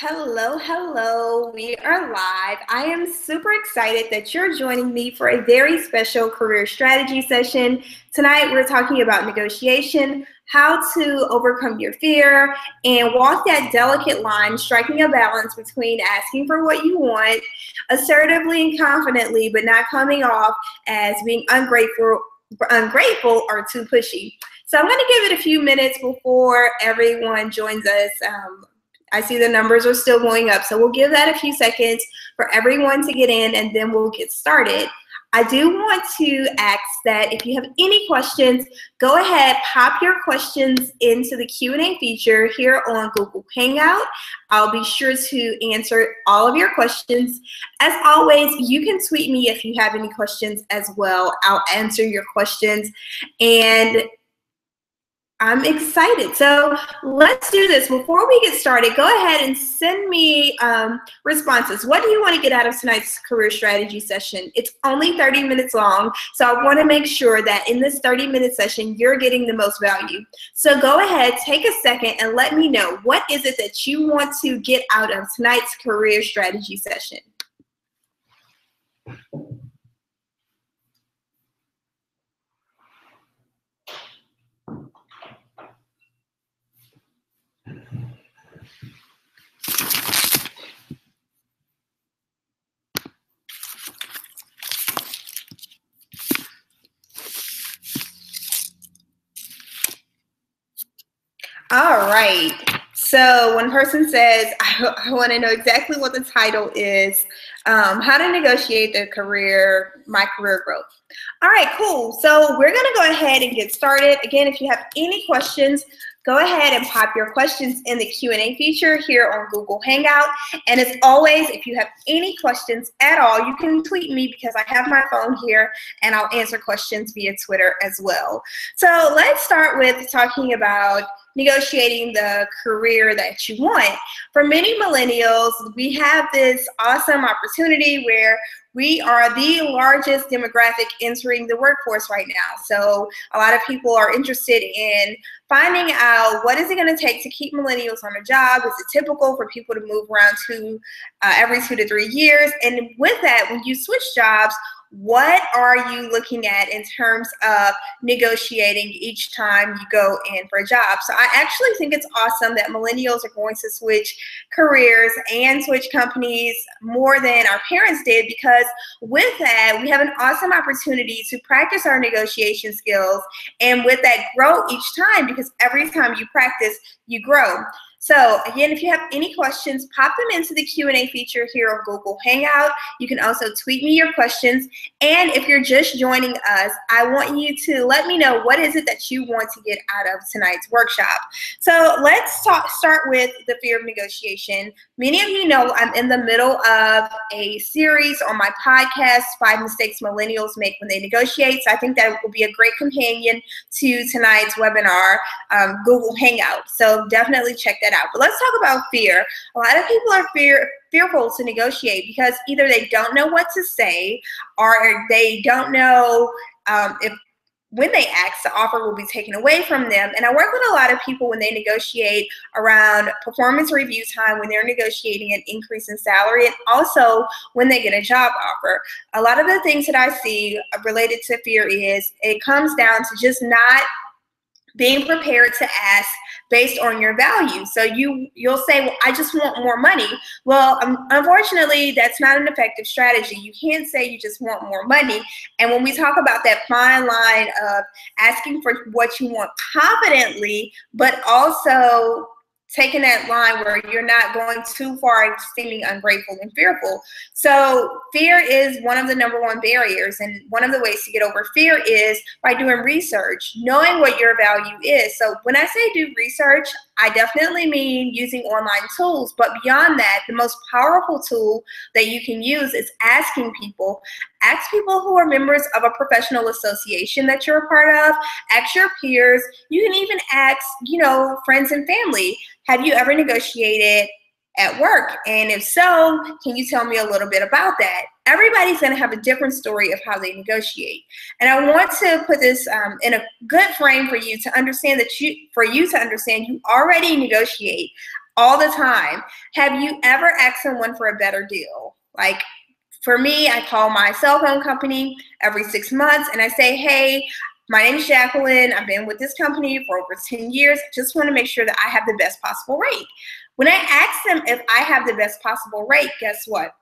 Hello, hello. We are live. I am super excited that you're joining me for a very special career strategy session. Tonight, we're talking about negotiation, how to overcome your fear, and walk that delicate line, striking a balance between asking for what you want assertively and confidently, but not coming off as being ungrateful or too pushy. So I'm going to give it a few minutes before everyone joins us. I see the numbers are still going up, so we'll give that a few seconds for everyone to get in, and then we'll get started. I do want to ask that if you have any questions, go ahead, pop your questions into the Q&A feature here on Google Hangout. I'll be sure to answer all of your questions. As always, you can tweet me if you have any questions as well. I'll answer your questions, and I'm excited. So let's do this. Before we get started, go ahead and send me responses. What do you want to get out of tonight's career strategy session? It's only 30 minutes long, so I want to make sure that in this 30-minute session, you're getting the most value. So go ahead, take a second, and let me know, what is it that you want to get out of tonight's career strategy session? All right. So one person says, I want to know exactly what the title is, how to negotiate my career growth. All right, cool. So we're going to go ahead and get started. Again, if you have any questions, go ahead and pop your questions in the Q&A feature here on Google Hangout. And as always, if you have any questions at all, you can tweet me because I have my phone here, and I'll answer questions via Twitter as well. So let's start with talking about negotiating the career that you want. For many millennials, we have this awesome opportunity where we are the largest demographic entering the workforce right now. So a lot of people are interested in finding out, what is it going to take to keep millennials on a job? Is it typical for people to move around every 2 to 3 years? And with that, when you switch jobs, what are you looking at in terms of negotiating each time you go in for a job? So I actually think it's awesome that millennials are going to switch careers and switch companies more than our parents did, because with that, we have an awesome opportunity to practice our negotiation skills, and with that, grow each time, because every time you practice, you grow. So again, if you have any questions, pop them into the Q&A feature here on Google Hangout. You can also tweet me your questions. And if you're just joining us, I want you to let me know, what is it that you want to get out of tonight's workshop. So let's start with the fear of negotiation. Many of you know I'm in the middle of a series on my podcast, 5 Mistakes Millennials Make When They Negotiate. So I think that will be a great companion to tonight's webinar, Google Hangout. So definitely check that out. But let's talk about fear. A lot of people are fearful to negotiate because either they don't know what to say, or they don't know if when they ask, the offer will be taken away from them. And I work with a lot of people when they negotiate around performance review time, when they're negotiating an increase in salary, and also when they get a job offer. A lot of the things that I see related to fear is it comes down to just not being prepared to ask based on your value. So you'll say, well, I just want more money. Well, unfortunately, that's not an effective strategy. You can't say you just want more money. And when we talk about that fine line of asking for what you want confidently, but also taking that line where you're not going too far and seeming ungrateful and fearful. So fear is one of the #1 barriers, and one of the ways to get over fear is by doing research, knowing what your value is. So when I say do research, I definitely mean using online tools, but beyond that, the most powerful tool that you can use is asking people. Ask people who are members of a professional association that you're a part of. Ask your peers. You can even ask, friends and family. Have you ever negotiated at work? And if so, can you tell me a little bit about that? Everybody's going to have a different story of how they negotiate. And I want to put this in a good frame for you to understand that you already negotiate. all the time. Have you ever asked someone for a better deal? Like, for me, I call my cell phone company every 6 months and I say, hey, my name is Jacqueline. I've been with this company for over 10 years. Just want to make sure that I have the best possible rate. When I ask them if I have the best possible rate, guess what?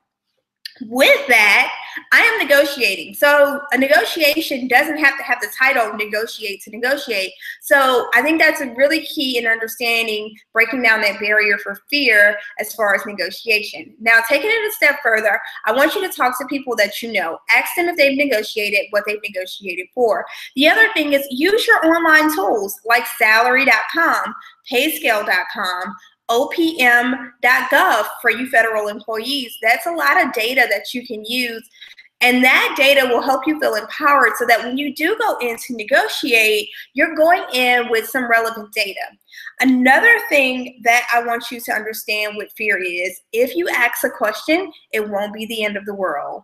With that, I am negotiating. So a negotiation doesn't have to have the title negotiate to negotiate. So I think that's a really key in understanding, breaking down that barrier for fear as far as negotiation. Now, taking it a step further, I want you to talk to people that you know. Ask them if they've negotiated, what they've negotiated for. The other thing is use your online tools like salary.com, payscale.com, opm.gov for you federal employees. That's a lot of data that you can use, and that data will help you feel empowered so that when you do go in to negotiate, you're going in with some relevant data. Another thing that I want you to understand with fear is if you ask a question, it won't be the end of the world.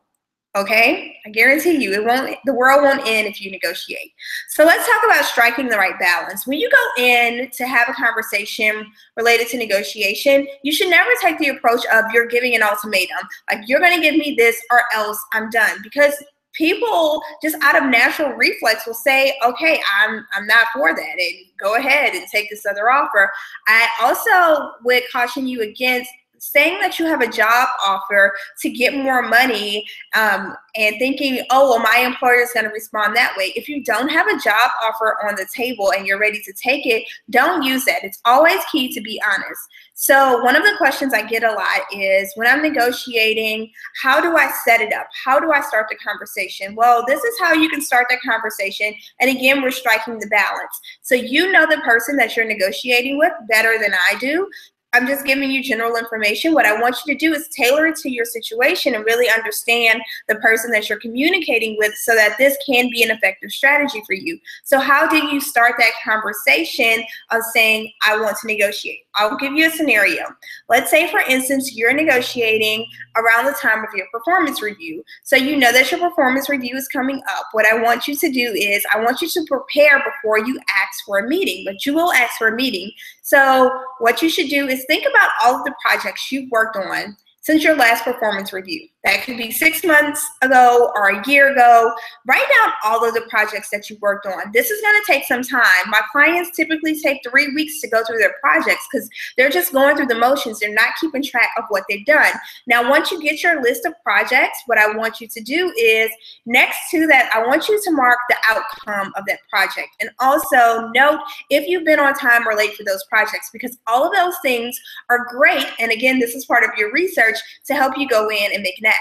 Okay, I guarantee you the world won't end if you negotiate. So let's talk about striking the right balance. When you go in to have a conversation related to negotiation, you should never take the approach of you're giving an ultimatum, like you're going to give me this or else I'm done, because people just out of natural reflex will say, okay, I'm not for that, and go ahead and take this other offer. I also would caution you against saying that you have a job offer to get more money and thinking, oh, well, my employer is going to respond that way. If you don't have a job offer on the table and you're ready to take it, don't use that. It's always key to be honest. So one of the questions I get a lot is when I'm negotiating, how do I set it up? How do I start the conversation? Well, this is how you can start the conversation. And again, we're striking the balance. So you know the person that you're negotiating with better than I do. I'm just giving you general information. What I want you to do is tailor it to your situation and really understand the person that you're communicating with so that this can be an effective strategy for you. So how do you start that conversation of saying, I want to negotiate? I'll give you a scenario. Let's say, for instance, you're negotiating around the time of your performance review. So you know that your performance review is coming up. What I want you to do is I want you to prepare before you ask for a meeting, but you will ask for a meeting. So what you should do is think about all of the projects you've worked on since your last performance review. That could be 6 months ago or a year ago. Write down all of the projects that you worked on. This is going to take some time. My clients typically take 3 weeks to go through their projects because they're just going through the motions. They're not keeping track of what they've done. Now, once you get your list of projects, what I want you to do is next to that, I want you to mark the outcome of that project. And also note if you've been on time or late for those projects, because all of those things are great. And again, this is part of your research to help you go in and make an ask.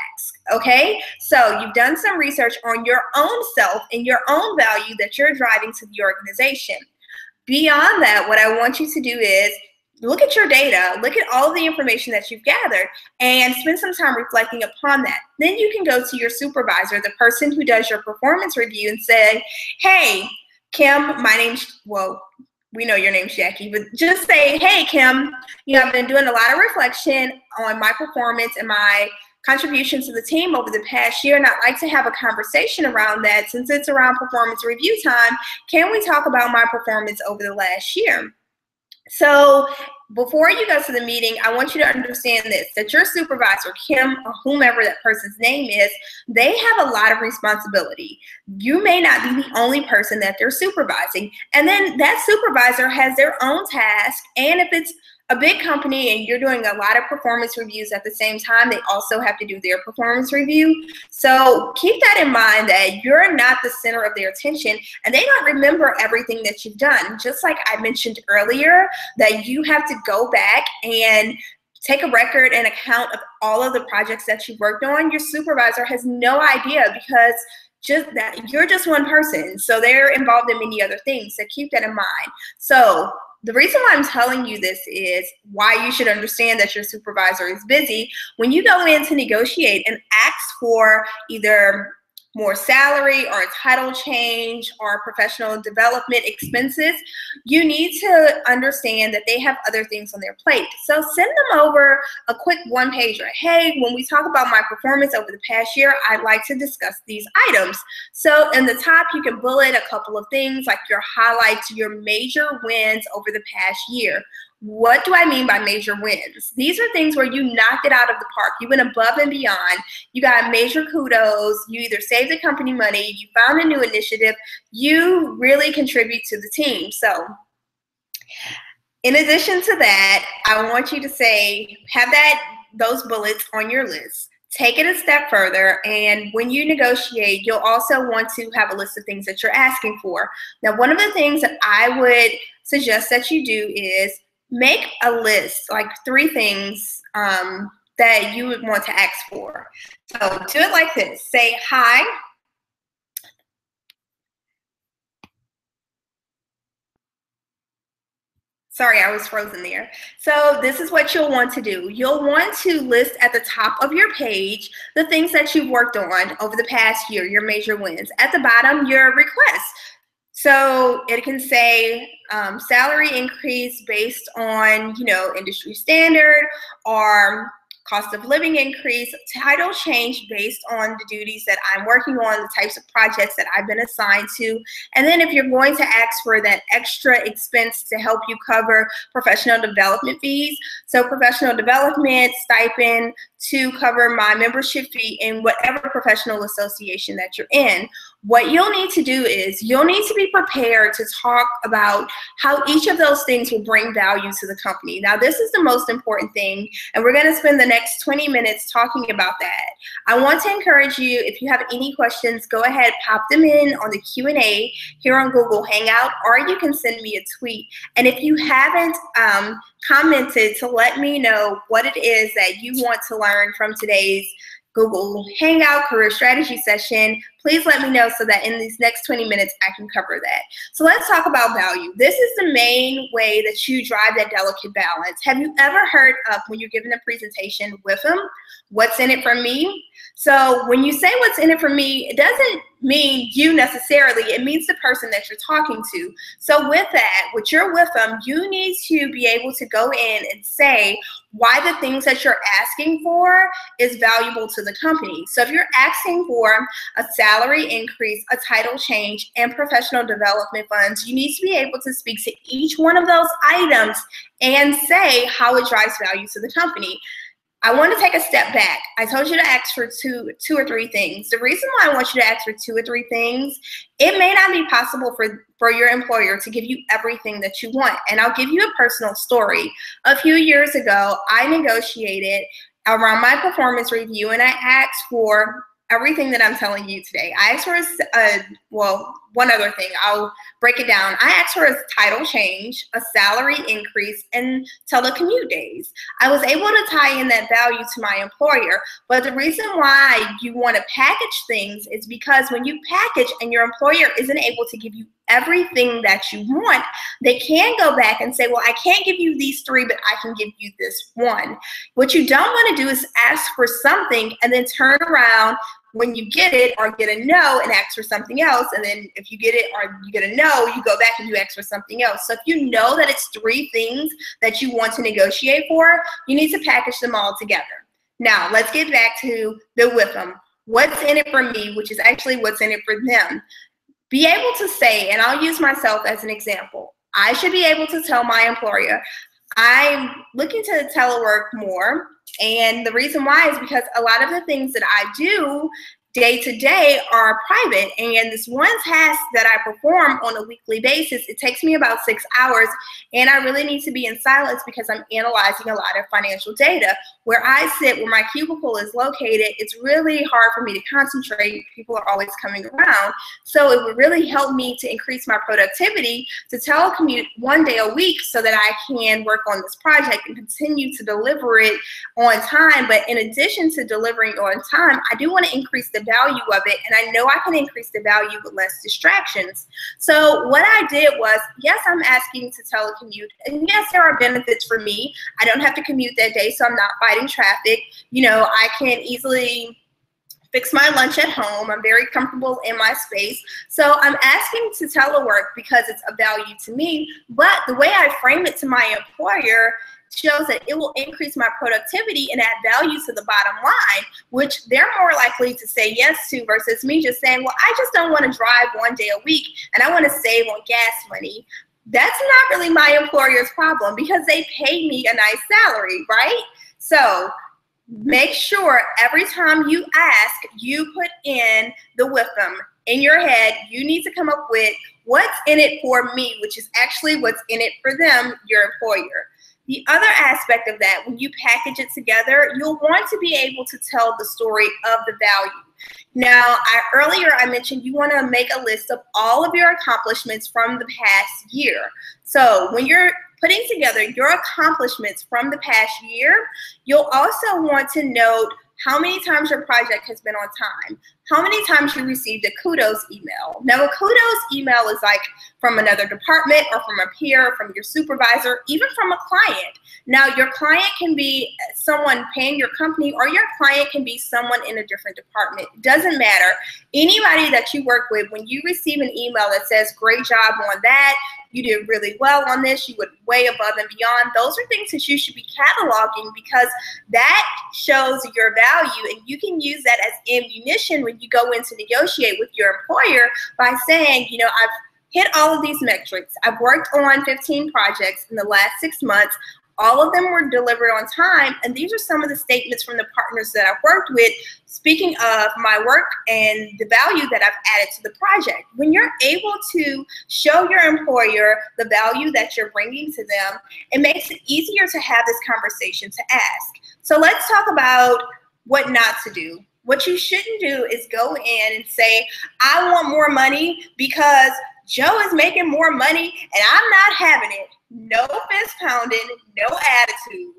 Okay, so you've done some research on your own self and your own value that you're driving to the organization. Beyond that, what I want you to do is look at your data, look at all the information that you've gathered, and spend some time reflecting upon that. Then you can go to your supervisor, the person who does your performance review, and say, hey, Kim, my name's, well, we know your name's Jackie, but just say, hey, Kim, you know, I've been doing a lot of reflection on my performance and my contributions to the team over the past year, and I'd like to have a conversation around that. Since it's around performance review time, can we talk about my performance over the last year? So before you go to the meeting, I want you to understand this, that your supervisor, Kim, or whomever that person's name is, they have a lot of responsibility. You may not be the only person that they're supervising. And then that supervisor has their own task. And if it's a big company and you're doing a lot of performance reviews at the same time, they also have to do their performance review. So keep that in mind, that you're not the center of their attention and they don't remember everything that you've done. Just like I mentioned earlier, that you have to go back and take a record and account of all of the projects that you worked on. Your supervisor has no idea because just that you're just one person. So they're involved in many other things. So keep that in mind. So the reason why I'm telling you this is why you should understand that your supervisor is busy. When you go in to negotiate and ask for either more salary or a title change or professional development expenses, you need to understand that they have other things on their plate. So send them over a quick one-pager. Hey, when we talk about my performance over the past year, I'd like to discuss these items. So in the top, you can bullet a couple of things like your highlights, your major wins over the past year. What do I mean by major wins? These are things where you knocked it out of the park. You went above and beyond. You got major kudos. You either saved the company money, you found a new initiative, you really contribute to the team. So in addition to that, I want you to say, have those bullets on your list. Take it a step further, and when you negotiate, you'll also want to have a list of things that you're asking for. Now, one of the things that I would suggest that you do is make a list, like 3 things that you would want to ask for. So do it like this. Say, hi. Sorry, I was frozen there. So this is what you'll want to do. You'll want to list at the top of your page the things that you've worked on over the past year, your major wins. At the bottom, your requests. So it can say salary increase based on, industry standard, or cost of living increase, title change based on the duties that I'm working on, the types of projects that I've been assigned to. And then if you're going to ask for that extra expense to help you cover professional development fees, so professional development stipend to cover my membership fee in whatever professional association that you're in. What you'll need to do is you'll need to be prepared to talk about how each of those things will bring value to the company. Now, this is the most important thing, and we're going to spend the next 20 minutes talking about that. I want to encourage you, if you have any questions, go ahead, pop them in on the Q&A here on Google Hangout, or you can send me a tweet. And if you haven't commented to let me know what it is that you want to learn from today's Google Hangout career strategy session, please let me know so that in these next 20 minutes I can cover that. So let's talk about value. This is the main way that you drive that delicate balance. Have you ever heard of, when you're giving a presentation with them, what's in it for me? So when you say what's in it for me, it doesn't mean you necessarily, it means the person that you're talking to. So with that, when you're with them, you need to be able to go in and say why the things that you're asking for is valuable to the company. So if you're asking for a salary increase, a title change, and professional development funds, you need to be able to speak to each one of those items and say how it drives value to the company. I want to take a step back. I told you to ask for two or three things. The reason why I want you to ask for 2 or 3 things, it may not be possible for your employer to give you everything that you want. And I'll give you a personal story. A few years ago, I negotiated around my performance review, and I asked for everything that I'm telling you today. I asked for one other thing. I'll break it down. I asked for a title change, a salary increase, and telecommute days. I was able to tie in that value to my employer, but the reason why you want to package things is because when you package and your employer isn't able to give you everything that you want, they can go back and say, well, I can't give you these 3, but I can give you this 1. What you don't want to do is ask for something and then turn around when you get it or get a no and ask for something else, and then if you get it or you get a no, you go back and you ask for something else. So if you know that it's 3 things that you want to negotiate for, you need to package them all together. Now, let's get back to the with them. What's in it for me, which is actually what's in it for them. Be able to say, and I'll use myself as an example, I should be able to tell my employer, I'm looking to telework more. And the reason why is because a lot of the things that I do day to day are private, and this one task that I perform on a weekly basis, it takes me about 6 hours, and I really need to be in silence because I'm analyzing a lot of financial data. Where I sit, where my cubicle is located, it's really hard for me to concentrate. People are always coming around. So it would really help me to increase my productivity to telecommute 1 day a week so that I can work on this project and continue to deliver it on time. But in addition to delivering on time, I do want to increase the value of it, and I know I can increase the value with less distractions. So what I did was, yes, I'm asking to telecommute, and yes, there are benefits for me. I don't have to commute that day, so I'm not fighting traffic. I can easily fix my lunch at home. I'm very comfortable in my space. So I'm asking to telework because it's a value to me, but the way I frame it to my employer shows that it will increase my productivity and add value to the bottom line, which they're more likely to say yes to versus me just saying, well, I just don't want to drive 1 day a week and I want to save on gas money. That's not really my employer's problem because they pay me a nice salary, right? So make sure every time you ask, you put in the with them. In your head, you need to come up with what's in it for me, which is actually what's in it for them, your employer. The other aspect of that, when you package it together, you'll want to be able to tell the story of the value. Now, earlier I mentioned you want to make a list of all of your accomplishments from the past year. So when you're putting together your accomplishments from the past year, you'll also want to note how many times your project has been on time, how many times you received a kudos email. Now, a kudos email is like from another department or from a peer, from your supervisor, even from a client. Now, your client can be someone paying your company, or your client can be someone in a different department. It doesn't matter. Anybody that you work with, when you receive an email that says, great job on that, you did really well on this, you went way above and beyond, those are things that you should be cataloging because that shows your value, and you can use that as ammunition when you go in to negotiate with your employer by saying, you know, I've hit all of these metrics. I've worked on 15 projects in the last 6 months. All of them were delivered on time, and these are some of the statements from the partners that I've worked with, speaking of my work and the value that I've added to the project. When you're able to show your employer the value that you're bringing to them, it makes it easier to have this conversation to ask. So let's talk about what not to do. What you shouldn't do is go in and say, I want more money because Joe is making more money and I'm not having it. No fist pounding, no attitude.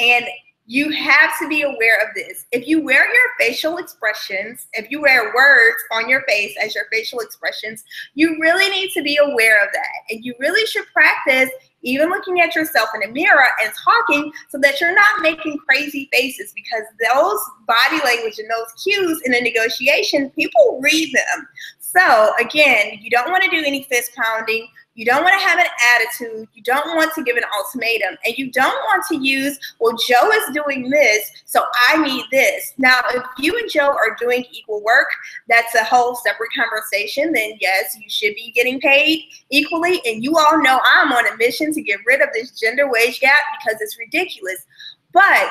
And you have to be aware of this. If you wear your facial expressions, if you wear words on your face as your facial expressions, you really need to be aware of that. And you really should practice even looking at yourself in the mirror and talking so that you're not making crazy faces, because those body language and those cues in a negotiation, people read them. So again, you don't want to do any fist pounding. You don't want to have an attitude. You don't want to give an ultimatum. And you don't want to use, well, Joe is doing this, so I need this. Now, if you and Joe are doing equal work, that's a whole separate conversation. Then yes, you should be getting paid equally. And you all know I'm on a mission to get rid of this gender wage gap because it's ridiculous. But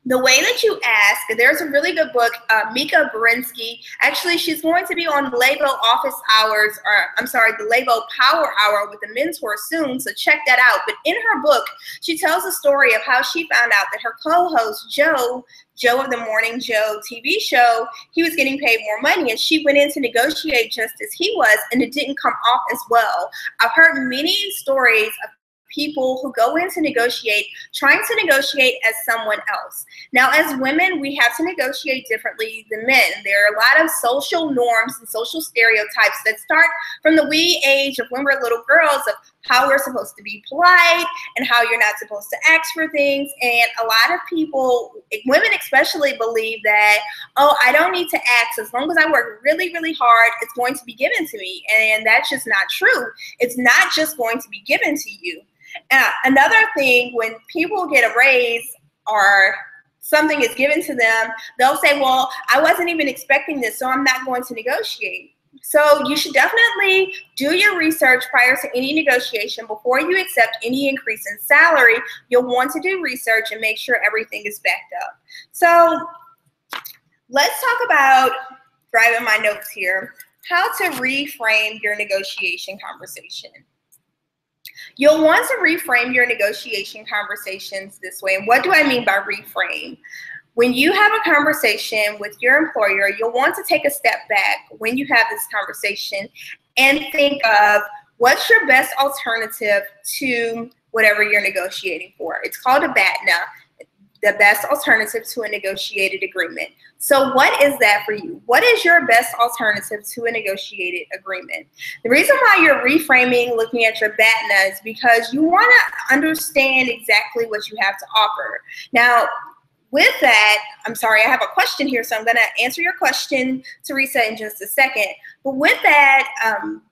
the way that you ask, there's a really good book, Mika Baranski. Actually, she's going to be on Labo office hours, or I'm sorry, the Labo Power Hour with a mentor soon, so check that out. But in her book, she tells a story of how she found out that her co-host, Joe of the Morning Joe TV show, he was getting paid more money, and she went in to negotiate just as he was, and it didn't come off as well. I've heard many stories of people who go in to negotiate, trying to negotiate as someone else. Now, as women, we have to negotiate differently than men. There are a lot of social norms and social stereotypes that start from the wee age of when we're little girls, of how we're supposed to be polite and how you're not supposed to ask for things. And a lot of people, women especially, believe that, oh, I don't need to ask. As long as I work really, really hard, it's going to be given to me. And that's just not true. It's not just going to be given to you. Another thing, when people get a raise or something is given to them, they'll say, well, I wasn't even expecting this, so I'm not going to negotiate. So you should definitely do your research prior to any negotiation. Before you accept any increase in salary, you'll want to do research and make sure everything is backed up. So let's talk about, grabbing my notes here, how to reframe your negotiation conversation. You'll want to reframe your negotiation conversations this way. And what do I mean by reframe? When you have a conversation with your employer, you'll want to take a step back when you have this conversation and think of what's your best alternative to whatever you're negotiating for. It's called a BATNA, the best alternative to a negotiated agreement. So what is that for you? What is your best alternative to a negotiated agreement? The reason why you're reframing, looking at your BATNA, is because you want to understand exactly what you have to offer. Now, with that, I'm sorry, I have a question here, so I'm going to answer your question, Teresa, in just a second. But with that,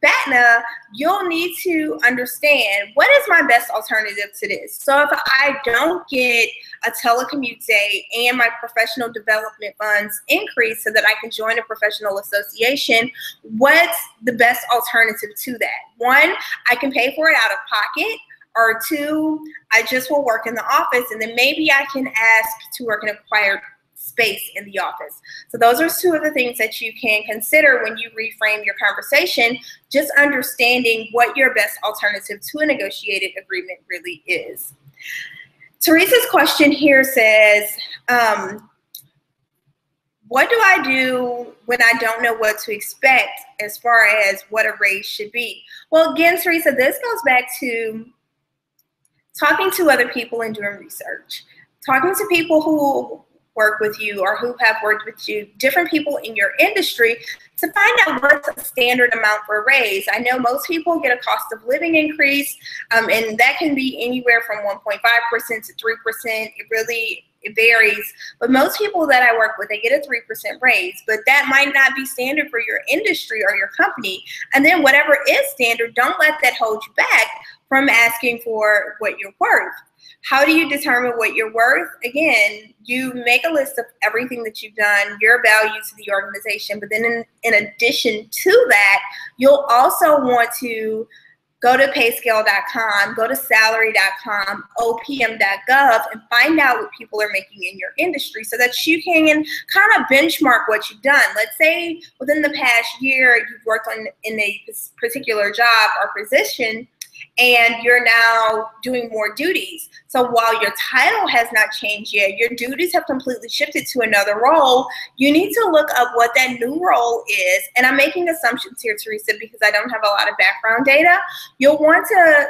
BATNA, you'll need to understand, what is my best alternative to this? So if I don't get a telecommute day and my professional development funds increase so that I can join a professional association, what's the best alternative to that? One, I can pay for it out of pocket, or two, I just will work in the office, and then maybe I can ask to work in a quiet space in the office. So those are two of the things that you can consider when you reframe your conversation, just understanding what your best alternative to a negotiated agreement really is. Teresa's question here says, what do I do when I don't know what to expect as far as what a raise should be? Well, again, Teresa, this goes back to talking to other people and doing research, talking to people who work with you or who have worked with you, different people in your industry, to find out what's a standard amount for a raise. I know most people get a cost of living increase, and that can be anywhere from 1.5% to 3%. It varies, but most people that I work with, they get a 3% raise, but that might not be standard for your industry or your company. And then whatever is standard, don't let that hold you back from asking for what you're worth. How do you determine what you're worth? Again, you make a list of everything that you've done, your value to the organization, but then in addition to that, you'll also want to go to payscale.com, go to salary.com, opm.gov, and find out what people are making in your industry so that you can kind of benchmark what you've done. Let's say within the past year, you've worked in a particular job or position, and you're now doing more duties. So while your title has not changed yet, your duties have completely shifted to another role. You need to look up what that new role is. And I'm making assumptions here, Teresa, because I don't have a lot of background data. You'll want to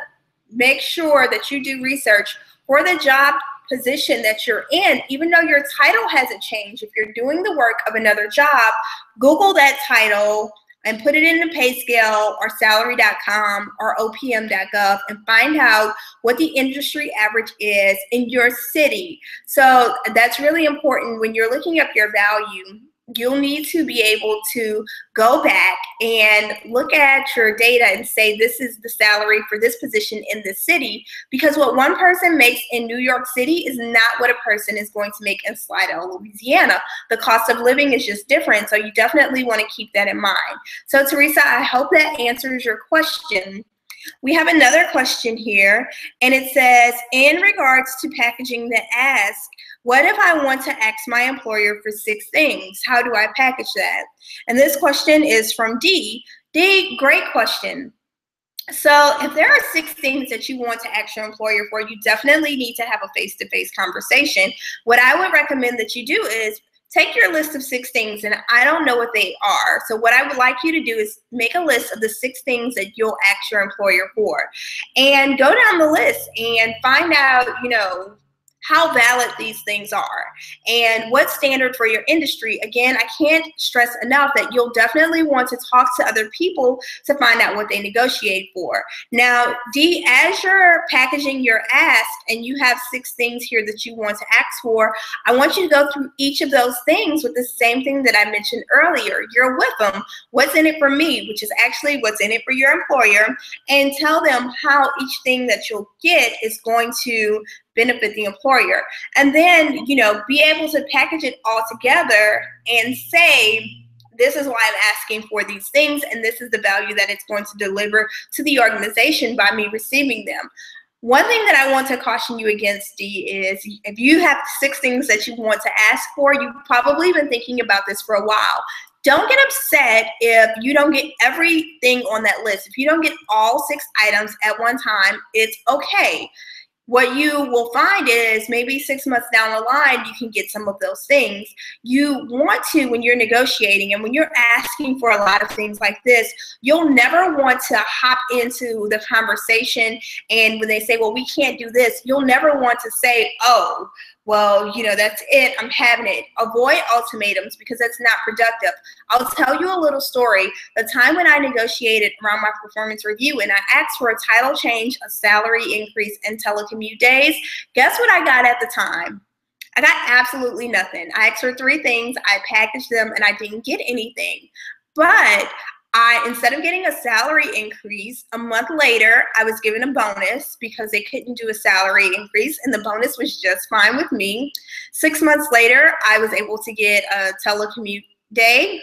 make sure that you do research for the job position that you're in, even though your title hasn't changed. If you're doing the work of another job, Google that title and put it in the PayScale or salary.com or opm.gov and find out what the industry average is in your city. So that's really important when you're looking up your value. You'll need to be able to go back and look at your data and say, this is the salary for this position in this city, because what one person makes in New York City is not what a person is going to make in Slidell, Louisiana. The cost of living is just different, so you definitely want to keep that in mind. So Teresa, I hope that answers your question. We have another question here, and it says, in regards to packaging the ask, what if I want to ask my employer for 6 things? How do I package that? And this question is from D. D, great question. So if there are 6 things that you want to ask your employer for, you definitely need to have a face-to-face conversation. What I would recommend that you do is take your list of 6 things, and I don't know what they are. So what I would like you to do is make a list of the 6 things that you'll ask your employer for, and go down the list and find out, how valid these things are and what's standard for your industry. Again, I can't stress enough that you'll definitely want to talk to other people to find out what they negotiate for. Now, D, as you're packaging your ask and you have 6 things here that you want to ask for, I want you to go through each of those things with the same thing that I mentioned earlier. You're with them. What's in it for me, which is actually what's in it for your employer, and tell them how each thing that you'll get is going to benefit the employer. And then, be able to package it all together and say, this is why I'm asking for these things, and this is the value that it's going to deliver to the organization by me receiving them. One thing that I want to caution you against, D, is if you have 6 things that you want to ask for, you've probably been thinking about this for a while. Don't get upset if you don't get everything on that list. If you don't get all 6 items at one time, it's okay. What you will find is maybe 6 months down the line, you can get some of those things. You want to, when you're negotiating and when you're asking for a lot of things like this, you'll never want to hop into the conversation, and when they say, well, we can't do this, you'll never want to say, oh, well, that's it, I'm having it. Avoid ultimatums, because that's not productive. I'll tell you a little story. The time when I negotiated around my performance review and I asked for a title change, a salary increase, and telecommute days, guess what I got at the time? I got absolutely nothing. I asked for 3 things, I packaged them, and I didn't get anything. But Instead of getting a salary increase, a month later, I was given a bonus because they couldn't do a salary increase, and the bonus was just fine with me. 6 months later, I was able to get a telecommute day,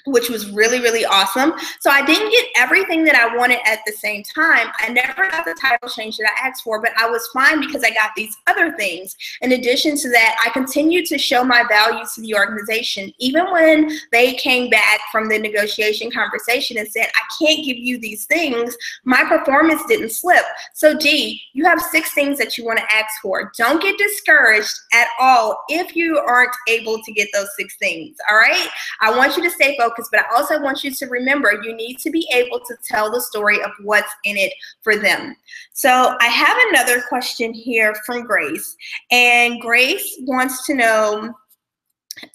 which was really, really awesome. So I didn't get everything that I wanted at the same time. I never got the title change that I asked for, but I was fine because I got these other things. In addition to that, I continued to show my values to the organization. Even when they came back from the negotiation conversation and said, I can't give you these things, my performance didn't slip. So D, you have 6 things that you want to ask for. Don't get discouraged at all if you aren't able to get those 6 things, all right? I want you to stay focused, but I also want you to remember you need to be able to tell the story of what's in it for them. So I have another question here from Grace, and Grace wants to know,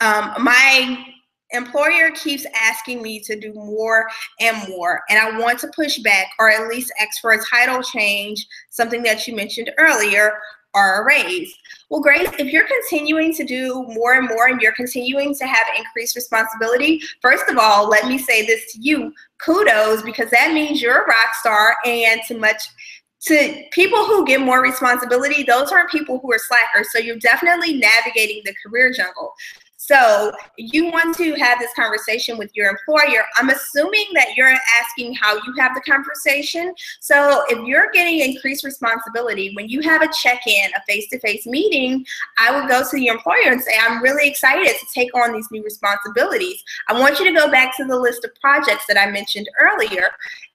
my employer keeps asking me to do more and more, and I want to push back or at least ask for a title change, something that you mentioned earlier, or a raise. Well, Grace, if you're continuing to do more and more and you're continuing to have increased responsibility, first of all, let me say this to you, kudos, because that means you're a rock star, and to people who get more responsibility, those aren't people who are slackers. So you're definitely navigating the career jungle. So you want to have this conversation with your employer. I'm assuming that you're asking how you have the conversation. So if you're getting increased responsibility, when you have a check-in, a face-to-face meeting, I would go to your employer and say, I'm really excited to take on these new responsibilities. I want you to go back to the list of projects that I mentioned earlier.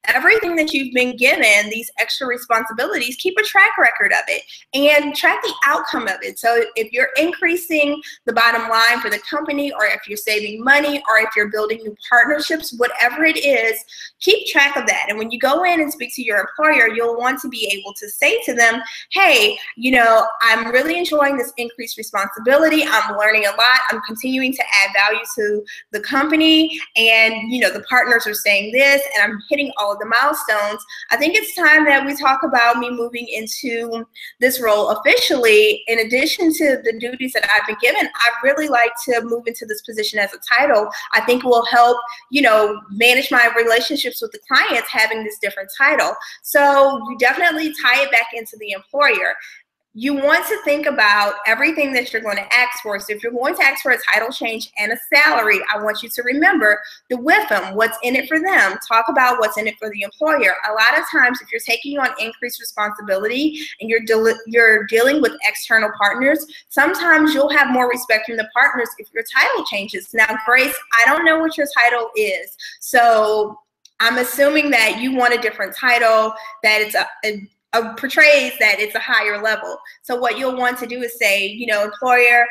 Everything that you've been given, these extra responsibilities, keep a track record of it and track the outcome of it. So if you're increasing the bottom line for the company, or if you're saving money, or if you're building new partnerships, whatever it is, keep track of that. And when you go in and speak to your employer, you'll want to be able to say to them, hey, you know, I'm really enjoying this increased responsibility. I'm learning a lot. I'm continuing to add value to the company. And, you know, the partners are saying this, and I'm hitting all of the milestones. I think it's time that we talk about me moving into this role officially. In addition to the duties that I've been given, I'd really like to move into this position as a title. I think it will help, you know, manage my relationships with the clients having this different title. So you definitely tie it back into the employer. You want to think about everything that you're going to ask for. So if you're going to ask for a title change and a salary, I want you to remember the with them, what's in it for them. Talk about what's in it for the employer. A lot of times, if you're taking on increased responsibility and you're dealing with external partners, sometimes you'll have more respect from the partners if your title changes. Now, Grace, I don't know what your title is. So I'm assuming that you want a different title, that it's portrays that it's a higher level. So what you'll want to do is say, you know, employer,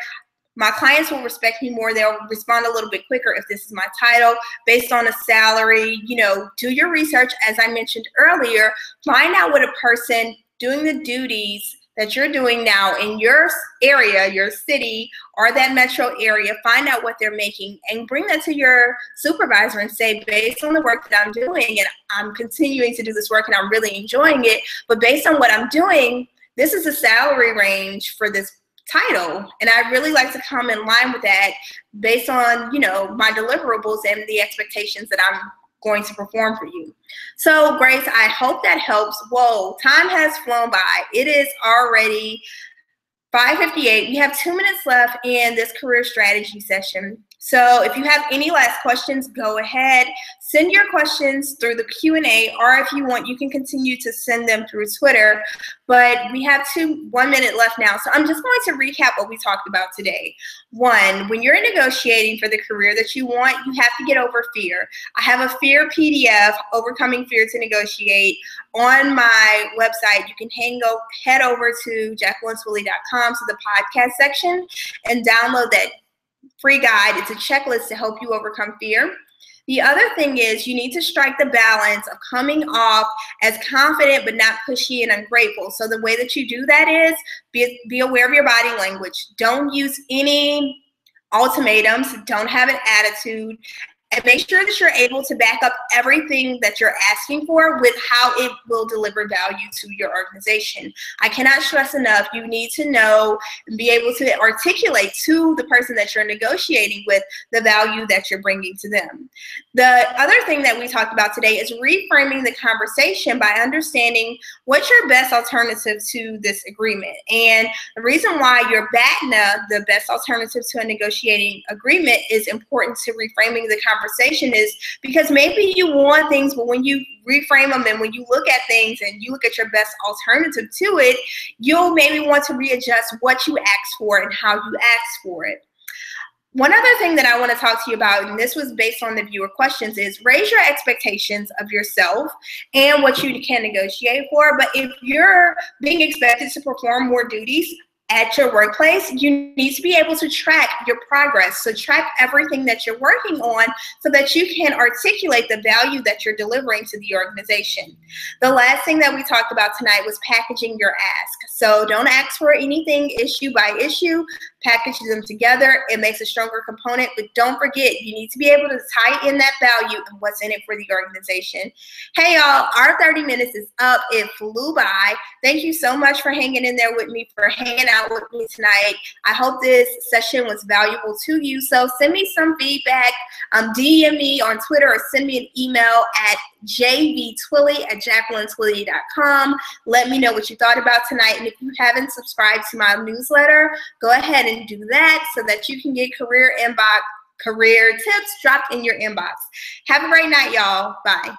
my clients will respect me more. They'll respond a little bit quicker if this is my title based on a salary. You know, do your research, as I mentioned earlier. Find out what a person doing the duties that you're doing now in your area, your city, or that metro area, find out what they're making and bring that to your supervisor and say, based on the work that I'm doing, and I'm continuing to do this work and I'm really enjoying it, but based on what I'm doing, this is a salary range for this title, and I'd really like to come in line with that based on, you know, my deliverables and the expectations that I'm going to perform for you. So Grace, I hope that helps. Whoa, time has flown by. It is already 5:58. We have 2 minutes left in this career strategy session. So if you have any last questions, go ahead. Send your questions through the Q&A, or if you want, you can continue to send them through Twitter. But we have 1 minute left now. So I'm just going to recap what we talked about today. 1, when you're negotiating for the career that you want, you have to get over fear. I have a fear PDF, Overcoming Fear to Negotiate, on my website. You can head over to jacquelineswilly.com to the podcast section and download that free guide. It's a checklist to help you overcome fear. The other thing is you need to strike the balance of coming off as confident but not pushy and ungrateful. So the way that you do that is be aware of your body language. Don't use any ultimatums. Don't have an attitude. and make sure that you're able to back up everything that you're asking for with how it will deliver value to your organization. I cannot stress enough, you need to know and be able to articulate to the person that you're negotiating with the value that you're bringing to them. The other thing that we talked about today is reframing the conversation by understanding what's your best alternative to this agreement. And the reason why your BATNA, the best alternative to a negotiating agreement, is important to reframing the conversation is because maybe you want things, but when you reframe them and when you look at things and you look at your best alternative to it, you'll maybe want to readjust what you ask for and how you ask for it. One other thing that I want to talk to you about, and this was based on the viewer questions, is raise your expectations of yourself and what you can negotiate for. But if you're being expected to perform more duties at your workplace, you need to be able to track your progress. So track everything that you're working on so that you can articulate the value that you're delivering to the organization. The last thing that we talked about tonight was packaging your ask. So don't ask for anything issue by issue. Package them together. It makes a stronger component, but don't forget, you need to be able to tie in that value and what's in it for the organization. Hey y'all, our 30 minutes is up. It flew by. Thank you so much for hanging in there with me, for hanging out with me tonight. I hope this session was valuable to you. So send me some feedback. DM me on Twitter or send me an email at jvtwilly@jacquelinetwilly.com. Let me know what you thought about tonight. And if you haven't subscribed to my newsletter, go ahead and do that so that you can get career tips dropped in your inbox. Have a great night, y'all. Bye.